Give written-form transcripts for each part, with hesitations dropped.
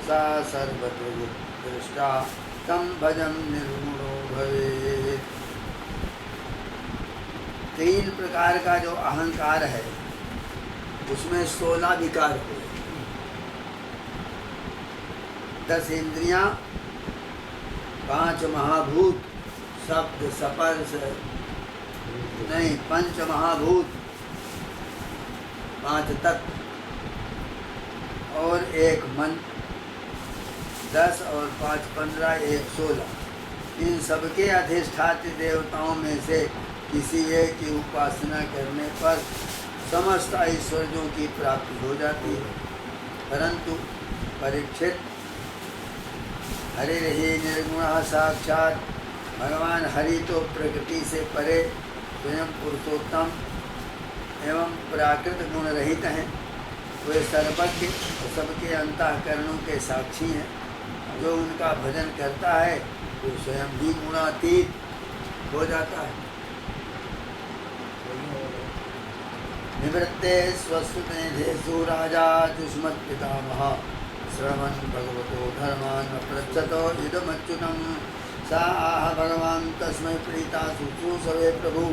सा सर्वत्र दृष्टा तम भजन निर्गुणो भवेत्। 3 प्रकार का जो अहंकार है उसमें 16 विकार हुए। 10 इंद्रियां, 5 महाभूत, शब्द स्पर्श नहीं, 5 महाभूत, 5 तत्व और 1 मन, 10 और 5 15, 1 16। इन सबके अधिष्ठात्री देवताओं में से किसी एक की उपासना करने पर समस्त ऐश्वर्यों की प्राप्ति हो जाती है। परंतु परीक्षित, हरि रही निर्गुण साक्षात भगवान हरि तो प्रकृति से परे स्वयं पुरुषोत्तम एवं प्राकृत गुण रहित हैं। वे सर्वज्ञ और सबके अंतःकरणों के साक्षी हैं। जो उनका भजन करता है वो स्वयं भी गुणातीत हो जाता है। निवृत्ते स्वस्मेधेषु राजा दुष्मत् पितामह श्रवन् भगवतो धर्मान् अपृच्छतो इदमच्युतं। सा आह भगवान् तस्मै प्रीता शुश्रूषवे प्रभु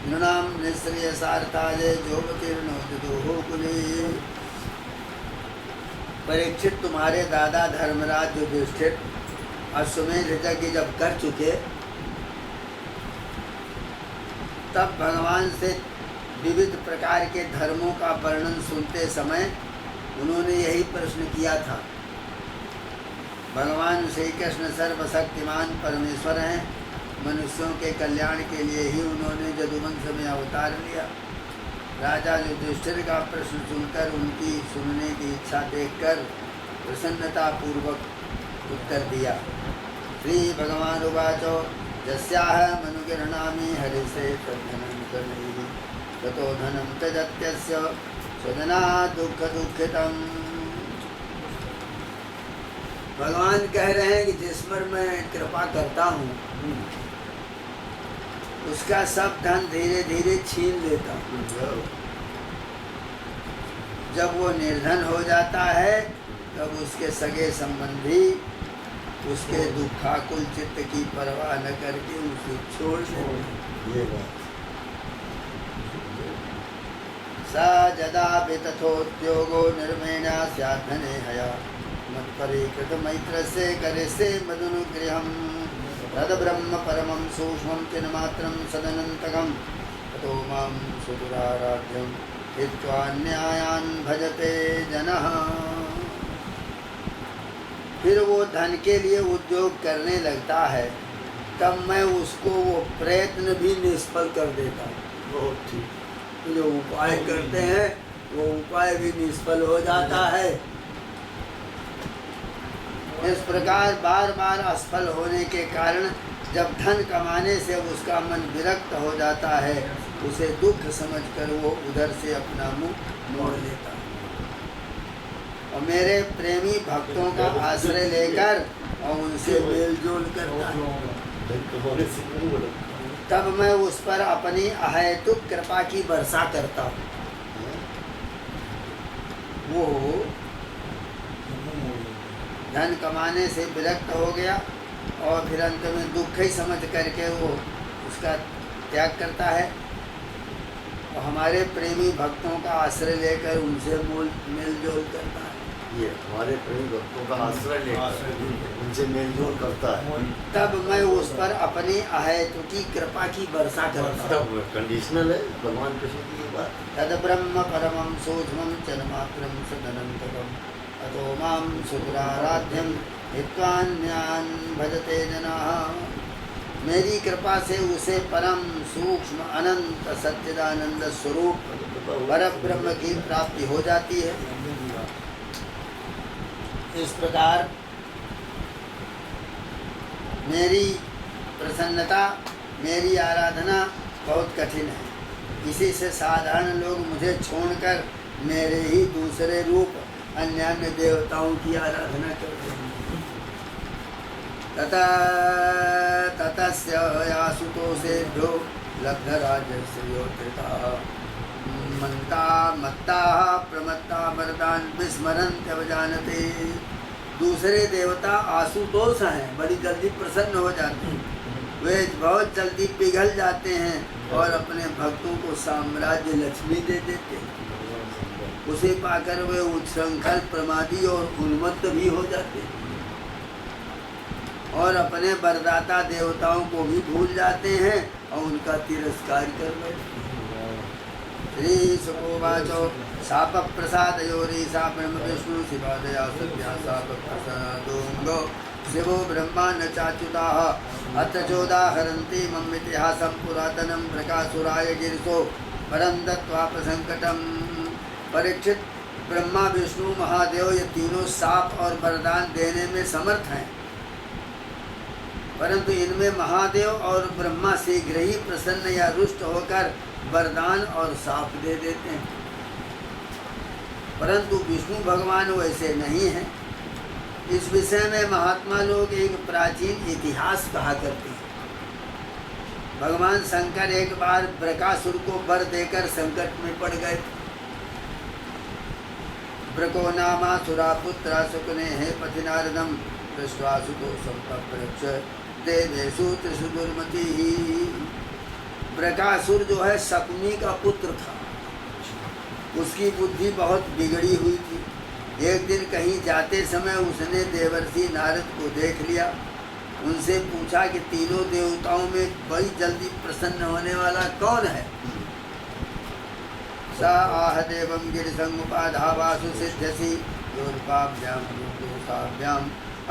नृणां निःश्रेयसार्थाय जोगतीर्णो दुदुः कुले। परीक्षित, तुम्हारे दादा धर्मराज युधिष्ठिर अश्वमेध यज्ञ जब कर चुके तब भगवान से विविध प्रकार के धर्मों का वर्णन सुनते समय उन्होंने यही प्रश्न किया था। भगवान श्री कृष्ण सर्वशक्तिमान परमेश्वर हैं। मनुष्यों के कल्याण के लिए ही उन्होंने यदुवंश में अवतार लिया। राजा युधिष्ठिर का प्रश्न सुनकर उनकी सुनने की इच्छा देखकर प्रसन्नता पूर्वक उत्तर दिया। श्री भगवान उवाचो यस्याह मनुगृह्णामि हरिसे तद्धनं कर्णैः ततो धनं त्यजत्यस्य स्वजनात् दुःख दुःखितम्। भगवान कह रहे हैं कि जिस पर मैं कृपा करता हूँ उसका सब धन धीरे धीरे छीन लेता हूँ। जब वो निर्धन हो जाता है तब उसके सगे संबंधी उसके दुखाकुल चित्त की परवाह न करके उसे छोड़ देते। स यदा वितथोद्योगो निर्मेणा स्याद्धने हया मत्परीकृत मैत्रस्य करिष्ये मदनुगृहम् तद ब्रह्म परमं सूक्ष्मं चिन्मात्रं सदनन्तकं ततो मां सुदुराराध्यं हित्वा न्यायान् भजते जनः। फिर वो धन के लिए उद्योग करने लगता है, तब मैं उसको वो प्रयत्न भी निष्फल कर देता हूँ। बहुत ठीक, जो उपाय करते हैं वो उपाय भी निष्फल हो जाता है। इस प्रकार बार बार असफल होने के कारण जब धन कमाने से उसका मन विरक्त हो जाता है उसे दुख समझकर वो उधर से अपना मुंह मोड़ लेता है और मेरे प्रेमी भक्तों का आश्रय लेकर और उनसे मेलजोल करता है। तब मैं उस पर अपनी अहेतुक कृपा की वर्षा करता हूँ। वो धन कमाने से विरक्त हो गया और फिर अंत में दुख ही समझ करके वो उसका त्याग करता है और हमारे प्रेमी भक्तों का आश्रय लेकर उनसे मेलजोल करता है। ये हमारे प्रेमी भक्तों का आश्रय लेकर उनसे मेलजोल करता है। तब मैं उस पर अपनी अहेतुकी कृपा की वर्षा करता हूँ। कंडीशनल है भगवान कृष्ण की बात। तद ब्रह्म परमं सूक्ष्मं चिन्मात्रं सदनन्तकम् अतो मां सुदुराराध्यं हित्वान्यान् भजते जनाः। मेरी कृपा से उसे परम सूक्ष्म अनंत सच्चिदानंद स्वरूप पर ब्रह्म की प्राप्ति हो जाती है। इस प्रकार मेरी प्रसन्नता, मेरी आराधना बहुत कठिन है। इसी से साधारण लोग मुझे छोड़कर मेरे ही दूसरे रूप अन्य अन्य देवताओं की आराधना करते हैं। ततस्य यासुतोषेभ्यो लब्धराजस्योद्धृताः मत्ता प्रमत्ता वरदान् विस्मरन्त्यवजानते। दूसरे देवता आशुतोष हैं, बड़ी जल्दी प्रसन्न हो जाते हैं, वे बहुत जल्दी पिघल जाते हैं और अपने भक्तों को साम्राज्य लक्ष्मी दे देते हैं। उसे पाकर वे उच्छृंखल, प्रमादी और उन्मत्त भी हो जाते हैं और अपने वरदाता देवताओं को भी भूल जाते हैं और उनका तिरस्कार कर बैठते हैं। श्री सुकोवाचो शाप प्रसादयोरी सा ब्रह्म विष्णु शिवादया सत्या शाप प्रसादोंगो शिवो ब्रह्मा न चाच्युताः अत्र चोदाहरन्ति मम इतिहासं पुरातनं प्रकाशुराय गिरिशो परं दत्त्वा प्रसंकटम्। परीक्षित, ब्रह्मा विष्णु महादेव ये तीनों शाप और वरदान देने में समर्थ हैं, परंतु इनमें महादेव और ब्रह्मा शीघ्र ही प्रसन्न या रुष्ट होकर वरदान और शाप दे देते हैं, परंतु विष्णु भगवान वैसे नहीं हैं। इस विषय में महात्मा लोग एक प्राचीन इतिहास कहा करते हैं। भगवान शंकर एक बार ब्रकासुर को वर देकर संकट में पड़ गए। ब्रको नामा सुरापुत्रा सुकने हे पति नारदम दृष्ट्वासुतोषं पप्रच्छ देवेषु त्रिषु दुर्मतिः। ब्रकासुर जो है शकुनी का पुत्र था, उसकी बुद्धि बहुत बिगड़ी हुई थी। एक दिन कहीं जाते समय उसने देवर्षि नारद को देख लिया। उनसे पूछा कि तीनों देवताओं में बड़ी जल्दी प्रसन्न होने वाला कौन है। सा आह देवं गिरिसमुपाधावासु सिद्ध्यसि योर्पाभ्याम दोषाभ्याम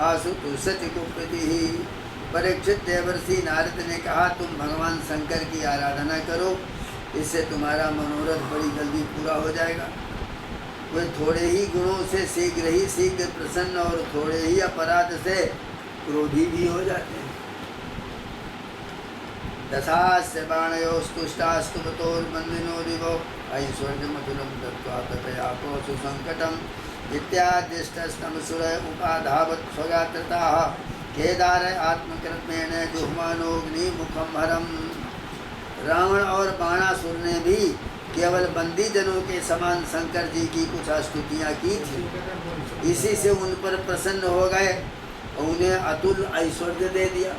आसु तुषति कुप्रतिः। परीक्षित, देवर्षि नारद ने कहा, तुम भगवान शंकर की आराधना करो, इससे तुम्हारा मनोरथ बड़ी जल्दी पूरा हो जाएगा। वे थोड़े ही गुणों से शीघ्र प्रसन्न और थोड़े ही अपराध से क्रोधी भी हो जाते हैं। दशास्य बाणयोस्तुष्टास्तु बतोर्बन्दिनो दिवो ऐश्वर्यमतुलं दत्त्वा तथयापो सुसंकटम् इत्यादिष्टस्तम सुर उपाधावत् स्वगात्रताः केदार आत्मकृत्मेण जुह्मानोऽग्नि मुखं हरम्। रावण और बाणासुर ने भी केवल बंदी जनों के समान शंकर जी की कुछ स्तुतियाँ की थी। इसी से उन पर प्रसन्न हो गए और उन्हें अतुल ऐश्वर्य दे दिया।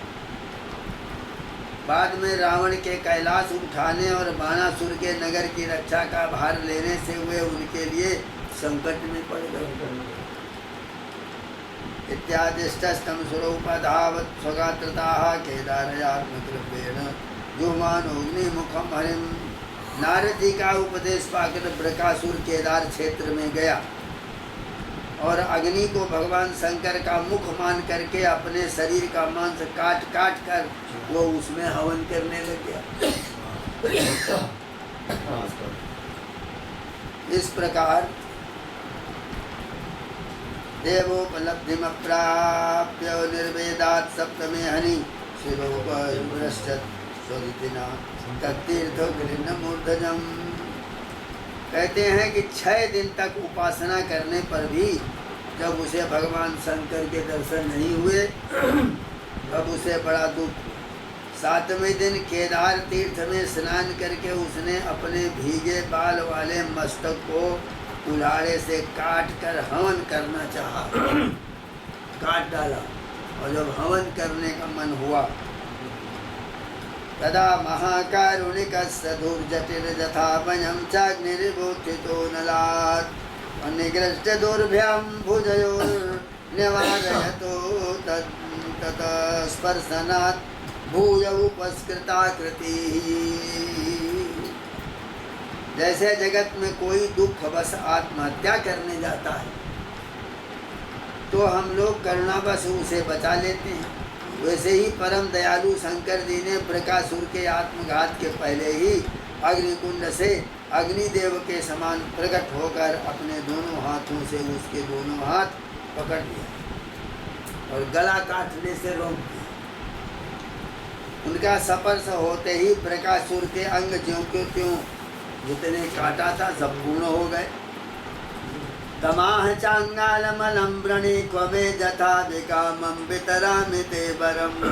बाद में रावण के कैलाश उठाने और बाणासुर के नगर की रक्षा का भार लेने से वे उनके लिए संकट में पड़ गए। इत्यादिष्टस्तम सुरोपधावत् स्वगात्रताः केदारयात्मकृपेण जुह्मानोऽग्नि मुखं हरिम्। नारद जी का उपदेश पाकर ब्रकासुर केदार क्षेत्र में गया और अग्नि को भगवान शंकर का मुख मान करके अपने शरीर का मांस काट काट कर वो उसमें हवन करने लग गया। इस प्रकार देवोपलब्धिमप्राप्य निर्वेदात् सप्तमे हनि शिरोपरिभ्रश्चत् स्वरितिना तत्तीर्थोऽग्निर्नमूर्धजम्। कहते हैं कि 6 दिन तक उपासना करने पर भी जब उसे भगवान शंकर के दर्शन नहीं हुए तब उसे बड़ा दुख। 7वें दिन केदार तीर्थ में स्नान करके उसने अपने भीगे बाल वाले मस्तक को कुल्हाड़े से काट कर हवन करना चाहा, काट डाला, और जब हवन करने का मन हुआ तदा महाकारुणिकस्य धूर्जटिर्यथा वयं चाग्निर्बोधितो नलात् अनिग्रष्टदुर्भ्यां भुजयोर्निवारयतो ततः स्पर्शनात् भूय उपस्कृताकृतिः। जैसे जगत में कोई दुख बस आत्महत्या करने जाता है तो हम लोग करुणावश उसे बचा लेते हैं, वैसे ही परम दयालु शंकर जी ने ब्रकासुर के आत्मघात के पहले ही अग्निकुंड से अग्निदेव के समान प्रकट होकर अपने दोनों हाथों से उसके दोनों हाथ पकड़ लिया और गला काटने से रोक दिया। उनका स्पर्श होते ही ब्रकासुर के अंग ज्यों के त्यों जितने काटा था सब पूर्ण हो गए। तमाह चांगालमलं व्रणीक्वमे जथा विकामं वितरामि ते वरम्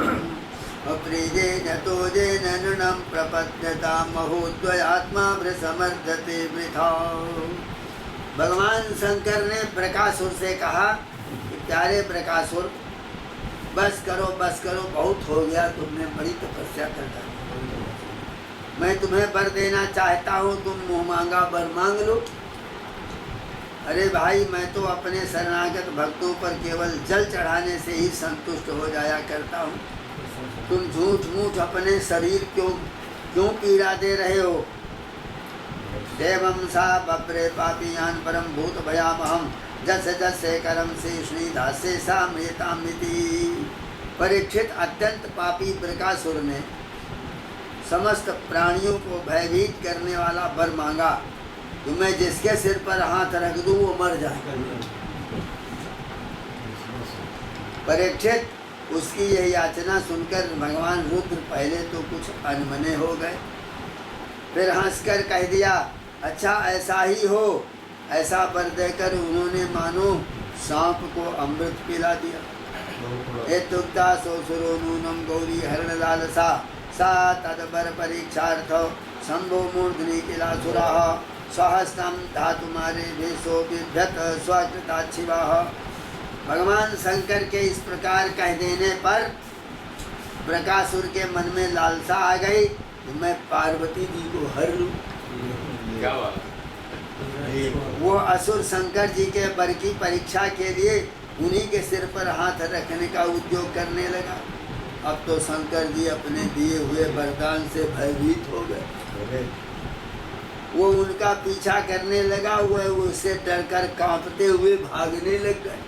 अप्रीजेन तोजेन नृणं प्रपद्यता महोद्वयात्मा वृषमर्धते वृथा। भगवान शंकर ने ब्रकासुर से कहा कि प्यारे प्रकाशुर, बस करो बहुत हो गया, तुमने बड़ी तपस्या कर डाली। मैं तुम्हें वर देना चाहता हूँ, तुम मुँह मांगा वर मांग लो। अरे भाई, मैं तो अपने शरणागत भक्तों पर केवल जल चढ़ाने से ही संतुष्ट हो जाया करता हूँ। तुम झूठ मूठ अपने शरीर क्यों पीड़ा दे रहे हो? देवम सा बप्रे पापियान परम भूत भयामहम जस जस करम से श्रीदासे सा मृतामिति। परीक्षित अत्यंत पापी बृकासुर ने समस्त प्राणियों को भयभीत करने वाला वर मांगा कि मैं जिसके सिर पर हाथ रख दूं वो मर जाए। परीक्षित, उसकी यह याचना सुनकर भगवान रुद्र पहले तो कुछ अनमने हो गए, फिर हंसकर कह दिया, अच्छा ऐसा ही हो। ऐसा वर देकर उन्होंने मानो सांप को अमृत पिला दिया। एतुक्ता सोसुरो नूनम गौरी हरण लालसा सा तदबर परीक्षार्थ शंभो मूर्धनि किलासुरा सहस्त्रम धातुमारे भेषो बिभ्यत स्वकृताच्छिवाः। भगवान शंकर के इस प्रकार कह देने पर बृकासुर के मन में लालसा आ गई कि मैं पार्वती जी को हर लूं। क्या बात? वो असुर शंकर जी के वर की परीक्षा के लिए उन्हीं के सिर पर हाथ रखने का उद्योग करने लगा। अब तो शंकर जी अपने दिए हुए वरदान से भयभीत हो गए। वो उनका पीछा करने लगा, वो उससे डरकर कांपते हुए भागने लग गए।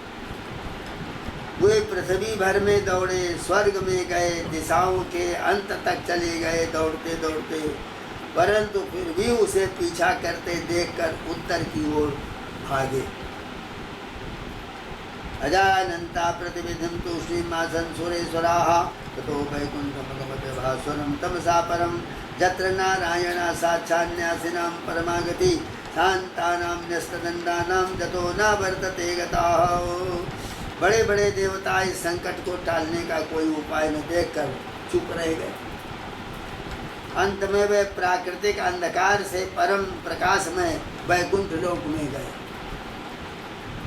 वे पृथ्वी भर में दौड़े, स्वर्ग में गए, दिशाओं के अंत तक चले गए दौड़ते दौड़ते, परंतु फिर भी उसे पीछा करते देखकर उत्तर की ओर भागे। अजानन्ता प्रतिविधिं तु श्रीमासन सुरेश्वराः ततो वैकुण्ठमगमते भास्वरं तमसा परं यत्र नारायणा साक्षान्यासिनां परमागति शान्तानां न्यस्तदण्डानां जतो न वर्तते गताः। बड़े बड़े देवता इस संकट को टालने का कोई उपाय न देखकर चुप रह गए। अंत में वे प्राकृतिक अंधकार से परम प्रकाश में वैकुंठ लोक में गए।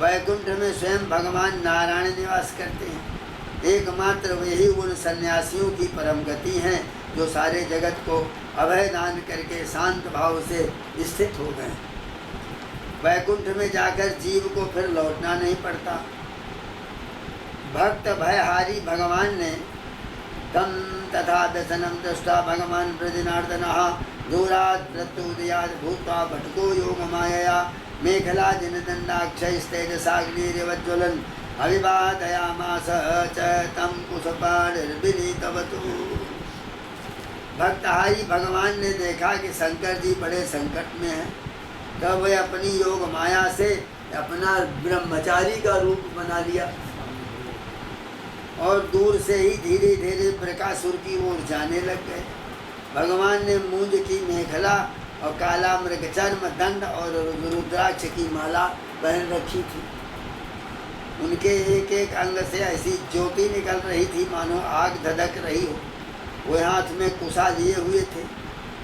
वैकुंठ में स्वयं भगवान नारायण निवास करते हैं। एकमात्र वही उन सन्यासियों की परम गति हैं जो सारे जगत को अभय दान करके शांत भाव से स्थित हो गए। वैकुंठ में जाकर जीव को फिर लौटना नहीं पड़ता। भक्त भयहारी भगवान ने तम तथा व्यसनम दृष्टा भगवान ब्रजनार्दनः दूरात् प्रत्युदयात् भूत्वा भटको योगमायया मेखला जिनदण्डाक्षैस्तेजसाग्निरिवज्ज्वलन् अभिवादयामास च तं कुशपाणिर्विनीतवतु। भक्तहारी भगवान ने देखा कि शंकर जी बड़े संकट में हैं, तब वे अपनी योग माया से अपना ब्रह्मचारी का रूप बना लिया और दूर से ही धीरे धीरे बृकासुर की ओर जाने लग गए। भगवान ने मूंज की मेखला और काला मृगचर्म दंड और रुद्राक्ष की माला पहन रखी थी। उनके एक एक अंग से ऐसी ज्योति निकल रही थी मानो आग धधक रही हो। वे हाथ में कुशा लिए हुए थे।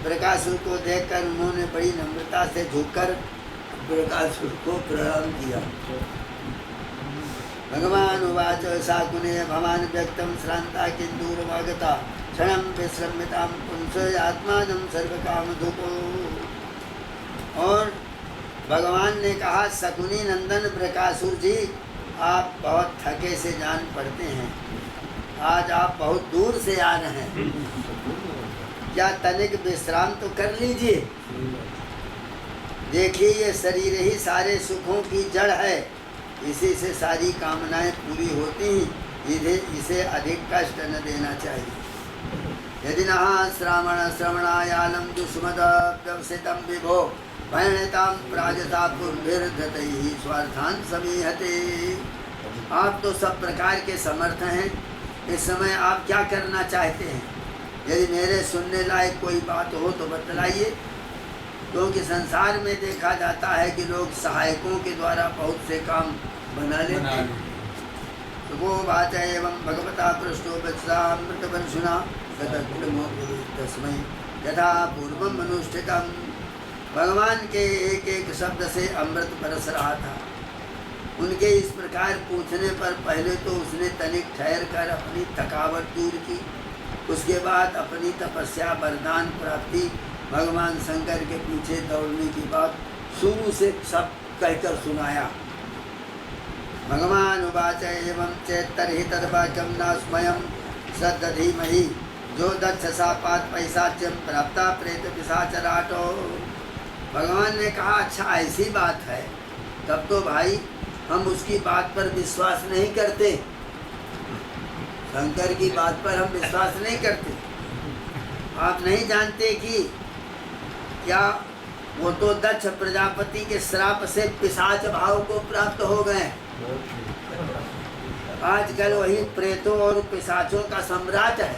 बृकासुर को देखकर उन्होंने बड़ी नम्रता से झुककर बृकासुर को प्रणाम किया। भगवान उवाच शाकुने भवान व्यक्तं श्रांता किंदूरमागता क्षणं विश्रम्यतां पुंस आत्मानं सर्वकामधुको। और भगवान ने कहा, शकुनी नंदन बृकासुर जी, आप बहुत थके से जान पड़ते हैं। आज आप बहुत दूर से आ रहे हैं, क्या तनिक विश्राम तो कर लीजिए। देखिए, ये शरीर ही सारे सुखों की जड़ है, इसी से सारी कामनाएं पूरी होती हैं। इसे अधिक कष्ट न देना चाहिए। यदि नहा श्रावण श्रवणायालम दुष्मदव्यवसितं विभो भयणतां प्राजता पुर्भिर्धतैः स्वार्थान् समीहते। आप तो सब प्रकार के समर्थ हैं, इस समय आप क्या करना चाहते हैं? यदि मेरे सुनने लायक कोई बात हो तो बतलाइए, क्योंकि संसार में देखा जाता है कि लोग सहायकों के द्वारा बहुत से काम बना लेते हैं। तो वो बात है, एवं भगवता पृष्ठो वत्सामृतवर्षुणा तस्मै यथा पूर्वम अनुष्ठितम्। भगवान के एक एक शब्द से अमृत बरस रहा था। उनके इस प्रकार पूछने पर पहले तो उसने तनिक ठहर कर अपनी थकावट दूर की। उसके बाद अपनी तपस्या वरदान प्राप्ति भगवान शंकर के पीछे दौड़ने की बात शुरू से सब कहकर सुनाया। भगवान उवाच एवं चेत्तर्हि तद्वाक्यं न स्वयं सद्धीमहि जो दक्ष सापात पैसाच्यम प्राप्ता प्रेत पिशाचराटो। भगवान ने कहा अच्छा ऐसी बात है, तब तो भाई हम उसकी बात पर विश्वास नहीं करते, शंकर की बात पर हम विश्वास नहीं करते। आप नहीं जानते कि क्या वो तो दक्ष प्रजापति के श्राप से पिशाच भाव को प्राप्त हो गए। आजकल वही प्रेतों और पिशाचों का सम्राट है।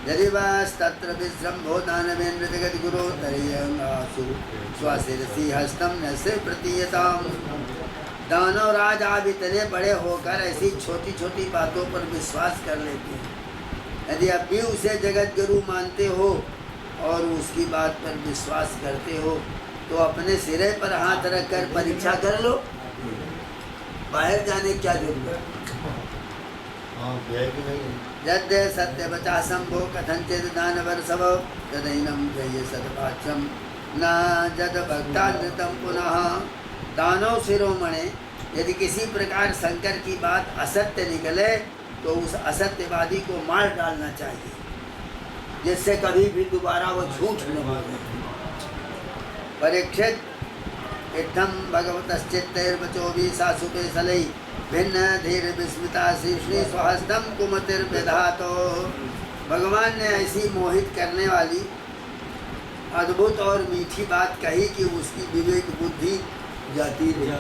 यदि तत्र विश्रम्भो दानवेन्द्र जगत गुरो तरेयंगासु स्वशिरसि हस्तम न से प्रतीयताम। दानव राज आप इतने बड़े होकर ऐसी छोटी छोटी बातों पर विश्वास कर लेते हैं। यदि अब भी उसे जगत गुरु मानते हो और उसकी बात पर विश्वास करते हो तो अपने सिरे पर हाथ रखकर परीक्षा कर लो, बाहर जाने क्या जरूरत। यद्य सत्य बचा संभो कथंचित दानवर्षभ तदैनम जय सदवाच्यम न जद भक्तानृतम पुनः। दानव शिरोमणे यदि किसी प्रकार शंकर की बात असत्य निकले तो उस असत्यवादी को मार डालना चाहिए, जिससे कभी भी दोबारा वो झूठ न बोले। परीक्षित इत्थम भगवतश्चित्तैर्वचोभिः सासुपे सलै भिन्न धीर विस्मिता श्री स्वहस्तम कुमतिर्विधातो। भगवान ने ऐसी मोहित करने वाली अद्भुत और मीठी बात कही कि उसकी विवेक बुद्धि जाती रही।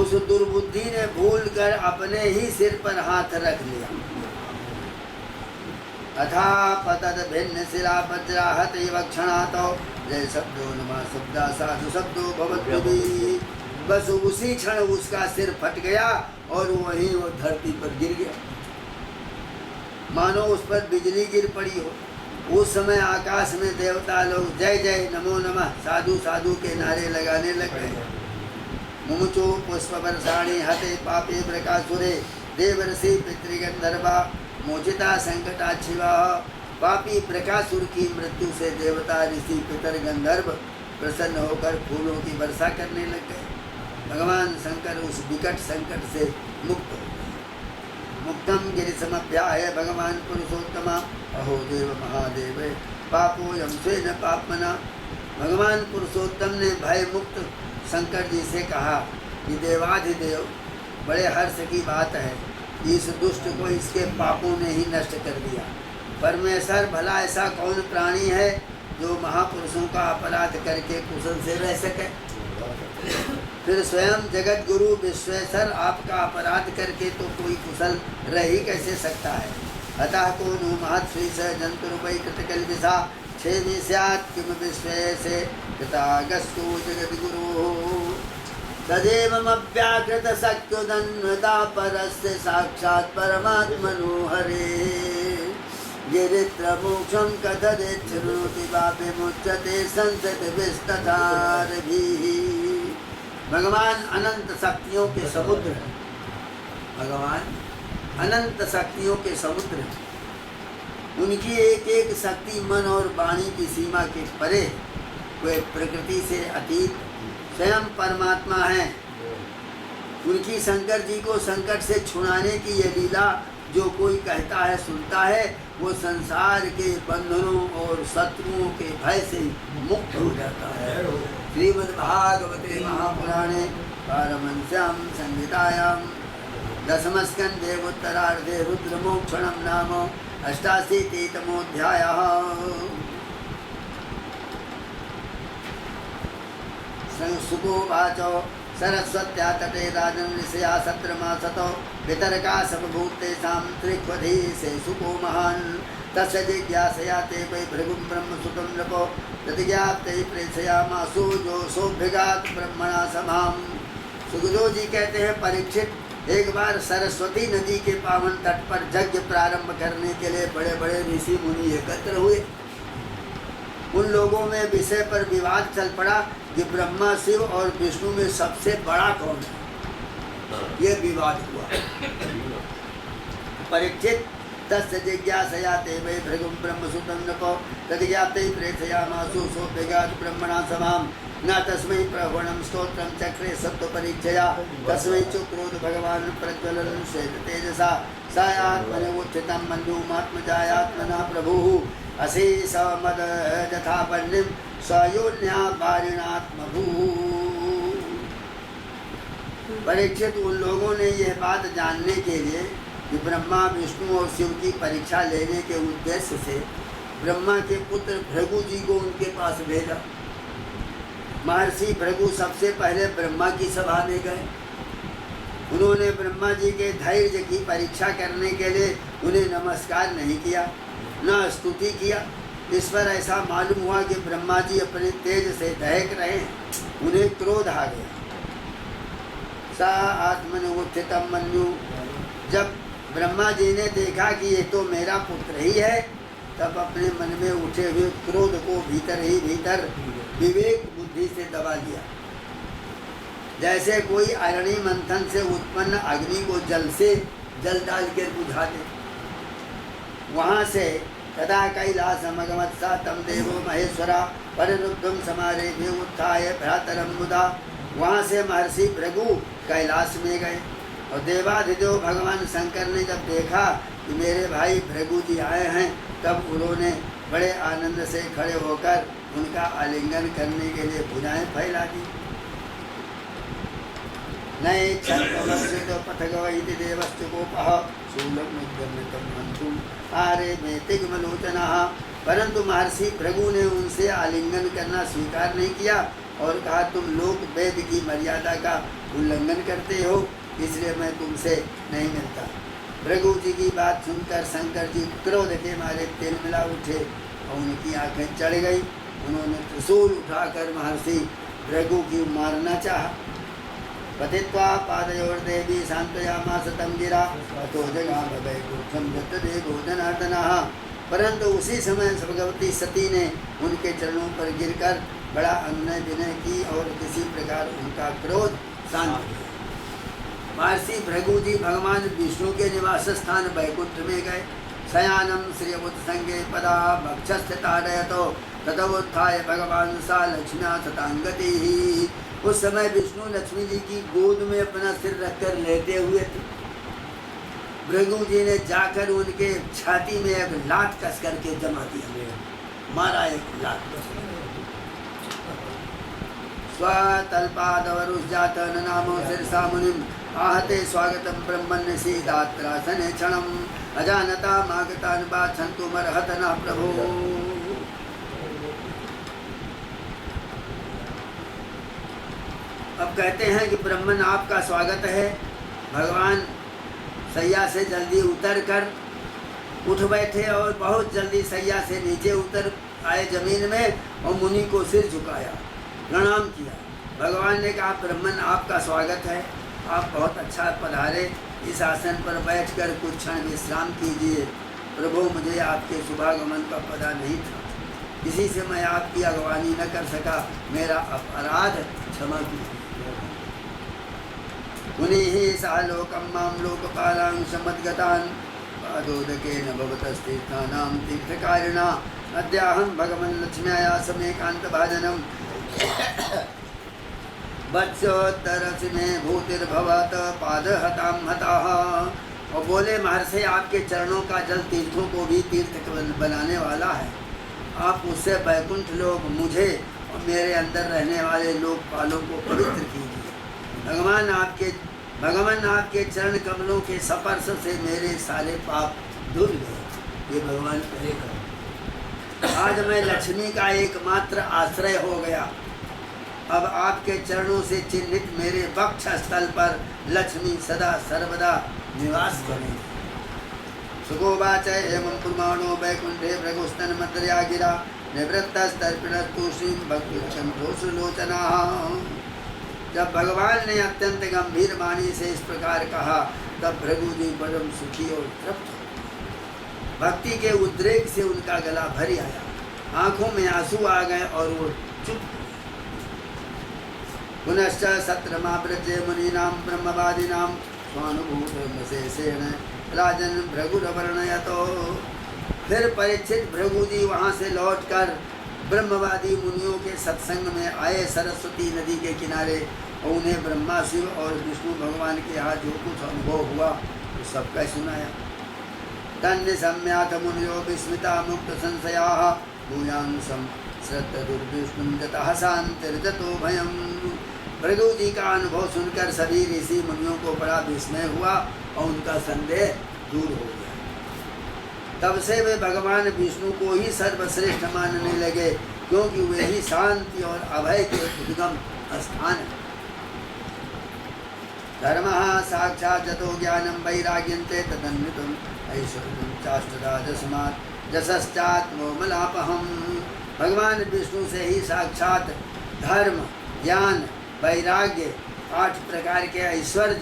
उस दुर्बुद्धि ने भूल कर अपने ही सिर पर हाथ रख लिया। अथा पतद भिन्न शिला वज्राहत वक्षणातो जय शब्दो नमा शब्दा साधु शब्दो भवद्भिः। बस उसी क्षण उसका सिर फट गया और वहीं वो धरती पर गिर गया, मानो उस पर बिजली गिर पड़ी हो। उस समय आकाश में देवता लोग जय जय नमो नमः साधु साधु के नारे लगाने लग गए। मुमुचो पुष्प वर्षाणि हते पापे प्रकाशुरे देवर्षि पितृगंधर्वा मोचिता संकटाक्षिवा। पापी प्रकाशुर की मृत्यु से देवता ऋषि पितर गंधर्व प्रसन्न होकर फूलों की वर्षा करने लग गए। भगवान शंकर उस विकट संकट से मुक्त हो गए। मुक्तम गिरिसमभ्याय भगवान पुरुषोत्तमा अहो देव महादेव पापोयम स्वेन पापमना। भगवान पुरुषोत्तम ने भय मुक्त शंकर जी से कहा कि देवाधिदेव बड़े हर्ष की बात है, इस दुष्ट को इसके पापों ने ही नष्ट कर दिया। परमेश्वर भला ऐसा कौन प्राणी है जो महापुरुषों का अपराध करके कुशल से रह सके। फिर स्वयं जगत गुरु विश्वेश्वर आपका अपराध करके तो कोई कुशल रह ही कैसे सकता है। अतः को नु महत्श्री स जंतुरुपै कृतकल्पिसा क्षेमी स्यात् किम विश्वेशे कृतागस्तु जगत गुरु। तदेवमव्याकृत शक्युदन्वता परस्य साक्षात् परमात्मनो हरे। गिरित्र मोक्षं कथयेच्छ्रुति वापि मुच्यते संसृतिभिस्तथार्भिः। भगवान अनंत शक्तियों के समुद्र, भगवान अनंत शक्तियों के समुद्र, उनकी एक एक शक्ति मन और वाणी की सीमा के परे, वे प्रकृति से अतीत स्वयं परमात्मा है। उनकी शंकर जी को संकट से छुड़ाने की ये लीला जो कोई कहता है सुनता है वो संसार के बंधनों और शत्रुओं के भय से मुक्त हो जाता है। श्रीमद्भागवते महापुराणे पारमहंस्यां संहितायां दशमस्कन्धे उत्तरार्धे रुद्रमोक्षणं नाम 88तमोऽध्यायः। सुकोवाच सरस्वत्या तटे राजन् ऋषया सत्रमासतो वितर्का सर्वभूतेषां त्रिक्वधीशे सुको महान्। तस्य जिज्ञासया ते वै भृगुं ब्रह्मसुतं नृपो प्रतिज्ञाप्ते प्रेषयामासु जो सोऽभ्यगात् ब्रह्मणा समां। सुखदेव जी कहते हैं, परीक्षित एक बार सरस्वती नदी के पावन तट पर यज्ञ प्रारंभ करने के लिए बड़े बड़े ऋषि मुनि एकत्र हुए। उन लोगों में विषय पर विवाद चल पड़ा कि ब्रह्मा शिव और विष्णु में सबसे बड़ा कौन है। ये विवाद हुआ। परीक्षित तस्य जिज्ञासया ते वै भृगुं ब्रह्मसुतं नृपो तद्ज्ञाते प्रेषयामासु सोऽप्यगात् ब्रह्मणा समां न तस्मै प्रवणं स्तोत्रं चक्रे सत्त्वपरीक्षया तस्मै च क्रोध भगवान् प्रज्वलन् श्वेत तेजसा सायात्मनवोत्थितं मन्युमात्मजायात्मना प्रभुः अशेषमद यथापन्निं स्वयोन्या पारिणात्मभूः। परीक्षित उन लोगों ने यह बात जानने के लिए कि ब्रह्मा विष्णु और शिव की परीक्षा लेने के उद्देश्य से ब्रह्मा के पुत्र भृगु जी को उनके पास भेजा। महर्षि भृगु सबसे पहले ब्रह्मा की सभा में गए। उन्होंने ब्रह्मा जी के धैर्य की परीक्षा करने के लिए उन्हें नमस्कार नहीं किया, न स्तुति किया। इस पर ऐसा मालूम हुआ कि ब्रह्मा जी अपने तेज से दहक रहे हैं। उन्हें क्रोध आ गया। सा आत्मनोत्थितं मन्यु। जब ब्रह्मा जी ने देखा कि ये तो मेरा पुत्र ही है, तब अपने मन में उठे हुए क्रोध को भीतर ही भीतर विवेक बुद्धि से दबा लिया। जैसे कोई अरणि मंथन से उत्पन्न अग्नि को जल डाल कर बुझा दे। वहाँ से तदा कैलासमगमत्सा तम देवो महेश्वरा परिरुद्धं समारेभे उत्थाय भ्रातरं मुदा। वहाँ से महर्षि भृगु कैलाश में गए और देवाधिदेव भगवान शंकर ने जब देखा कि मेरे भाई भृगु जी आए हैं, तब उन्होंने बड़े आनंद से खड़े होकर उनका आलिंगन करने के लिए भुजाएं फैला दी। नए छत्तो पथगवैति देवस्तु गोपः शूलमुद्गम्यतम् आरे में तिग्मलोचनः। परंतु महर्षि भृगु ने उनसे आलिंगन करना स्वीकार नहीं किया और कहा, तुम लोक वेद की मर्यादा का उल्लंघन करते हो, इसलिए मैं तुमसे नहीं मिलता। भृगु जी की बात सुनकर शंकर जी क्रोध के मारे तिलमिला उठे और उनकी आंखें चढ़ गई। उन्होंने त्रिशूल उठाकर महर्षि भृगु की मारना चाहा। पतित्वा पादयोर्देवी शान्तयामास तं गिरा अतो जगाम वैकुंठं यत्तदेवो जनार्दनः। परंतु उसी समय भगवती सती ने उनके चरणों पर गिरकर बड़ा अनुनय विनय की और किसी प्रकार उनका क्रोध शांत किया। महर्षि भृगु जी भगवान विष्णु के निवास स्थान वैकुंठ में गए। शयानम श्रियमुत्संगे पदा भक्षस्थिताडयतो ततोत्थाय भगवान सा लक्ष्म्या सतांगति। उस समय विष्णु लक्ष्मी जी की गोद में अपना सिर रखकर लेटे हुए थे। भृगु जी ने जाकर उनके छाती में एक लात कस करके जमा दिया, मारा एक लात। स्वतल्पादवरुजात ननामो शिरसा मुनिम आहते स्वागतम ब्रह्मण्य सीदात्रासने क्षणम अजानता मागतान बाछन्तु मरहत न प्रभो। अब कहते हैं कि ब्रह्मन आपका स्वागत है। भगवान सैया से जल्दी उतर कर उठ बैठे और बहुत जल्दी सैया से नीचे उतर आए जमीन में और मुनि को सिर झुकाया, प्रणाम किया। भगवान ने कहा, ब्रह्मन आपका स्वागत है, आप बहुत अच्छा पधारे। इस आसन पर बैठकर कुछ क्षण विश्राम कीजिए। प्रभु, मुझे आपके शुभागमन का पता नहीं था, किसी से मैं आपकी अगवानी न कर सका, मेरा अपराध क्षमा कीजिए। मुनिः सालोकं मां लोकपालां समद्गतान् पादोदकेन भवतस्तीर्थानां तीर्थकारिणा अद्याहं भगवन् लक्ष्म्याया समेकान्तभाजनं वत्सोत्तरसि मे भूतिर्भवत पादहतां हताः। और बोले, महर्षि आपके चरणों का जल तीर्थों को भी तीर्थ बनाने वाला है। आप उससे वैकुंठ लोक मुझे और मेरे अंदर रहने वाले लोकपालों को पवित्र कीजिए। भगवान आपके चरण कमलों के स्पर्श से मेरे सारे पाप धुल गए। ये भगवान करेगा। आज मैं लक्ष्मी का एकमात्र आश्रय हो गया। अब आपके चरणों से चिन्हित मेरे वक्ष स्थल पर लक्ष्मी सदा सर्वदा निवास करेंगे। सुगोवाच एवं पुमाणो वैकुंठे भृगुस्तन मद्रया गिरा निवृत्तस्तर्पिणस्तु श्रीं भक्तिलोचना। जब भगवान ने अत्यंत गंभीर वाणी से इस प्रकार कहा, तब भृगु जी परम सुखी और तृप्त। भक्ति के उद्रेक से उनका गला भर आया। आंखों में आंसू आ गए और वो चुप। पुनश्च सत्रमाव्रजे मुनीनां ब्रह्मवादिनां स्वानुभूतमशेषेण राजन भृगुरवर्णयतो। फिर परीक्षित भृगु जी वहाँ से लौटकर ब्रह्मवादी मुनियों के सत्संग में आए सरस्वती नदी के किनारे, और उन्हें ब्रह्मा शिव और विष्णु भगवान के यहाँ जो कुछ अनुभव हुआ वो सबका सुनाया। धन्य सम्याथ मुनियो विस्मिता मुक्त संशया भूयांसम श्रद्धा दुर्विष्णु जतः शांतिर्जतो भयम। भृगु जी का अनुभव सुनकर सभी ऋषि मुनियों को बड़ा विस्मय हुआ और उनका संदेह दूर हो गया। तब से वे भगवान विष्णु को ही सर्वश्रेष्ठ मानने लगे, क्योंकि वे ही शांति और अभय के उद्गम स्थान है। धर्मः साक्षात् जतो ज्ञानं वैराग्यन्ते तदन्वितम् ऐश्वर्यं चाष्टराजस्मात् यशश्चात्मोमलापहम्। भगवान विष्णु से ही साक्षात धर्म, ज्ञान, वैराग्य, 8 प्रकार के ऐश्वर्य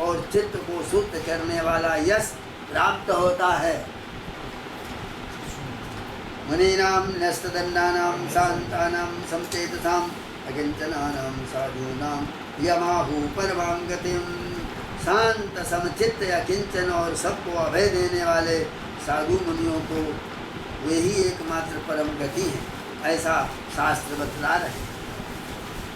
और चित्त को शुद्ध करने वाला यश प्राप्त होता है। मुनीनां नस्तदण्डानां शान्तानां समचेतसाम् अकिंचनानां साधूनां यमाहु परमां गतिं। शांत समचित्त अकिंचन और सबको अभय देने वाले साधु मुनियों को वे ही एकमात्र परम गति है, ऐसा शास्त्र बतला रहे।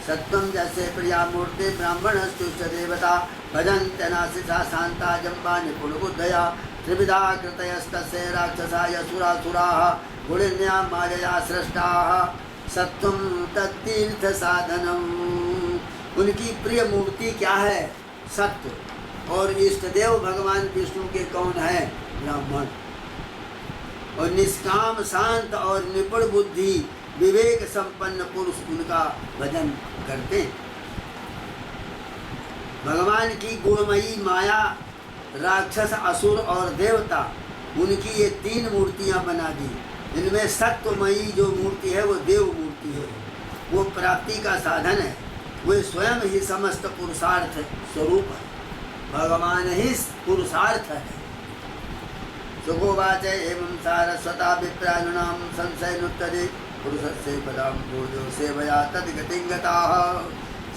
सत्वम जैसे प्रिया मूर्ति ब्राह्मण स्तुष्ट देवता भजन्त्यनाशिषा शांता जम्बा निपुण बुद्धया त्रिविधा कृतयस्तस्य राक्षसा यसुरासुराः गुणिन्या मायया सृष्टाः सत्वम तत्तीर्थ साधनम। उनकी प्रिय मूर्ति क्या है? सत्व। और इष्ट देव भगवान विष्णु के कौन है? ब्राह्मण। और निष्काम, शांत और निपुण बुद्धि विवेक संपन्न पुरुष उनका भजन करते हैं। भगवान की गुणमयी माया, राक्षस, असुर और देवता, उनकी ये 3 मूर्तियां बना दी। इनमें सत्वमयी जो मूर्ति है वो देव मूर्ति है, वो प्राप्ति का साधन है। वे स्वयं ही समस्त पुरुषार्थ स्वरूप है। भगवान ही पुरुषार्थ है। सुखोवाच एवं सारस्वता विप्रानुनां संशयनुत्तरे पुरुषस्य पदाम्भोजो सेवया तद्गतिं गताः।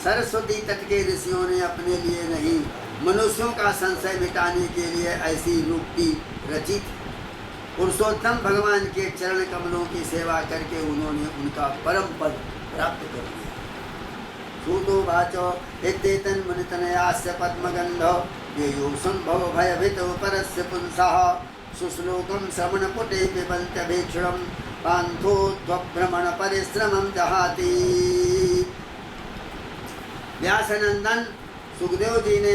सरस्वती तट के ऋषियों ने अपने लिए नहीं, मनुष्यों का संशय मिटाने के लिए ऐसी युक्ति रची। पुरुषोत्तम भगवान के चरण कमलों की सेवा करके उन्होंने उनका परम पद प्राप्त कर लिया। सूतो वाचो इत्येतन् मुनितनयास्य पद्मगन्धो येयो संभव भयभीतो परस्य पुंसः सुश्लोकं श्रवणपुटे पिबन्त्यभीक्षणं पान्थोद्भ्रमण परिश्रमं जहाति। व्यासनंदन सुखदेव जी ने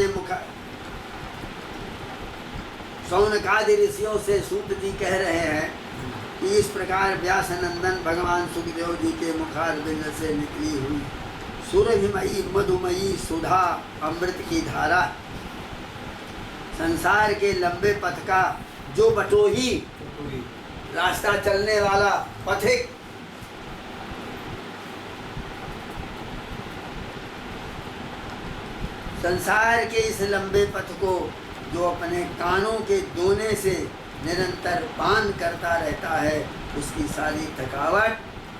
सौनकादि ऋषियों से सूत जी कह रहे हैं कि इस प्रकार व्यासनंदन भगवान सुखदेव जी के मुखारबिंद से निकली हुई सुरभिमयी मधुमयी सुधा अमृत की धारा, संसार के लंबे पथ का जो बटोही रास्ता चलने वाला पथिक, संसार के इस लंबे पथ को जो अपने कानों के दोने से निरंतर पान करता रहता है, उसकी सारी थकावट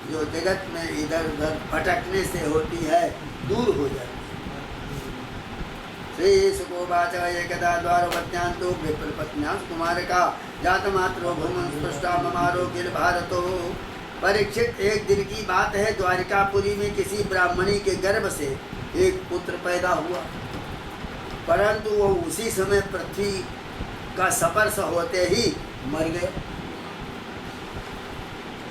जो जगत में इधर उधर भटकने से होती है दूर हो जाती है। श्री सुकोवाच एकदा द्वारवत्यांतो विप्रपत्न्यां कुमार का जातमात्रो भूमन स्पृष्टा ममारो किल भारतो। परीक्षित, एक दिन की बात है, द्वारिकापुरी में किसी ब्राह्मणी के गर्भ से एक पुत्र पैदा हुआ, परंतु वो उसी समय पृथ्वी का स्पर्श होते ही मर गए।